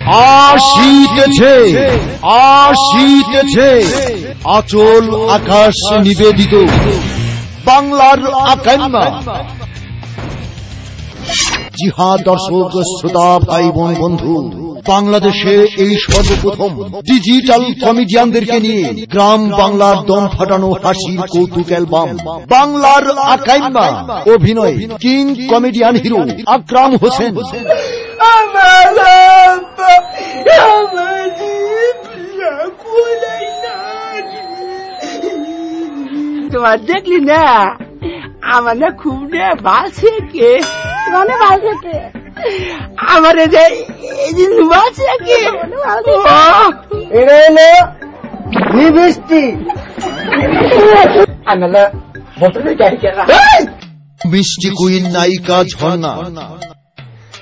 আসিতেছে আসিতেছে আচল আকাশ নিবেদিত বাংলার আকাঙ্ক্ষা। জি হ্যাঁ দর্শক শ্রোতা ভাই বোন বন্ধু, বাংলাদেশে এই সর্বপ্রথম ডিজিটাল কমেডিয়ানদেরকে নিয়ে গ্রাম বাংলার দম ফাটানো হাসির কৌতুক অ্যালবাম বাংলার আকাঙ্ক্ষা। অভিনয় কিং কমেডিয়ান হিরো আকরাম হোসেন। তোমার দেখলি না আমার না খুব না বাসে কে মানে বাসে কে আমার এই যে বাসে কে এটা হলো বৃষ্টি। আমরা হোটেলে যাই কেনা মিষ্টি কুইন নায়িকা ঝর্ণা।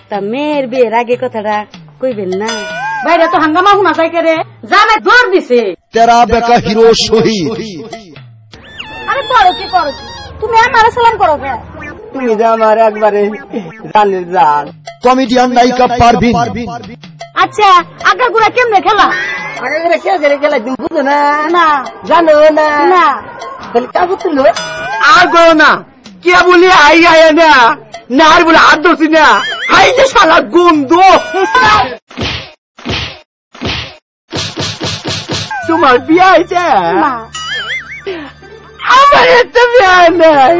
তা মেয়ের বিয়ের আগে কথাটা কইবেন না, বাইরে তো হাঙ্গামা শোনা যায় কে রে, জানে জোর দিছে। তেরা বেকা হিরো শহীদ। আরে করো কি করো, তুমি আমার সালাম করো কে? তুমি যে আমার একবারে জানের জান। কমেডিয়ান নায়িকা পারভিন। আচ্ছা আগাগুড়া কেমনে খেলা? আগাগুড়া কে করে খেলা তুমি বুঝো না? না জানো না? না তাহলে কাগজ তুলো আর গো না কে বলি আই আয় না না আর বলে হাত ধরছি না, হাই যে শালা গন্ধ। তোমার বিয়ে হয়েছে? আমার একটা বিয়ে নাই।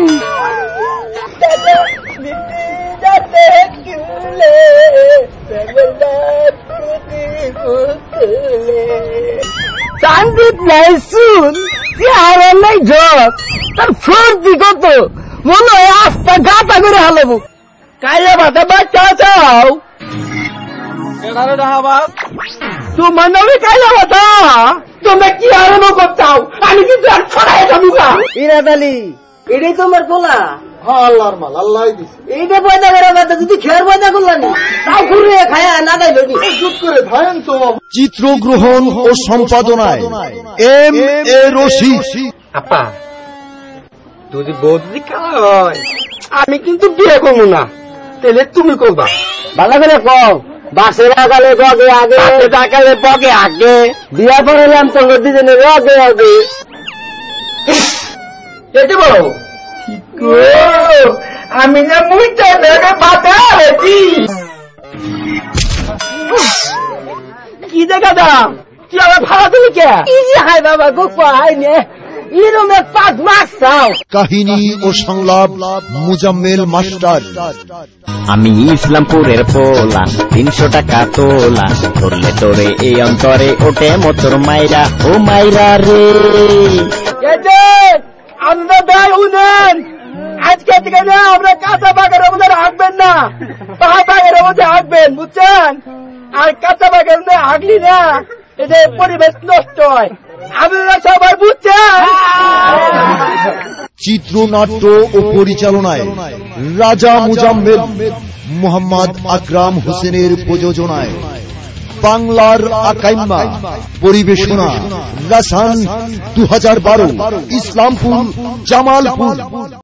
চান্দিত নাই শুন চেহারা নাই ঝক, তার সর্দি কত মনে হয় আস্তা গাতা করে হালাবো। কাইলে বাতা বাচ্চা চাও তোমার নামে কাইলে বাতা তোমরা কি আরম্ভ করতাও? আমি কিন্তু আর ছড়াই যাবুগা। ইরাদালি এটাই তোমার তোলা? আল্লাহর মাল আল্লাহ দিছে। এইটা পয়দা করে বাতা যদি খেয়ার পয়দা করলানি তাও ঘুরে খায়া না দেয় চুপ করে ধায়ন তো। চিত্রগ্রহণ ও সম্পাদনায় এম এ রশিদ। আপা যদি বৌদি হয় আমি কিন্তু বিয়ে করবো না, তাহলে তুমি করবা। ভালো করে কও, বাসের আগালে বগে আগে, টাকালে বগে আগে, বিয়া পড়ালাম তো দুজনে রগে আগে। যেতে বলো আমি না মুইটা দেখে বাতা কি দেখা দাম কি আমার ভাড়া দিলি কে? হাই বাবা গোপা হাই নে ইরমে 5 মাস চাও। কাহিনী ও সংলাপ মুজাম্মেল মাস্টার। আমি ইসলামপুরের পোলা 300 টাকা তোলা, ধরলে তোরে এই অন্তরে ওঠে মোটর মাইরা ও মাইরা রে। আমরা দায় উনেন আজকে থেকে না আমরা কাঁচা বাগের মধ্যে হাঁকবেন না, পাহাড় বাগের মধ্যে হাঁকবেন বুঝছেন? আর কাঁচা বাগের মধ্যে হাঁকলি না এটা পরিবেশ নষ্ট হয়, আপনারা সবাই বুঝছেন? চিত্রনাট্য ও পরিচালনায় রাজা মুজাম্মেল মোহাম্মদ আকরাম হোসেনের প্রযোজনায় বাংলার আকাঙ্ক্ষা। পরিবেশনা রাসান 2012 ইসলামপুর জামালপুর।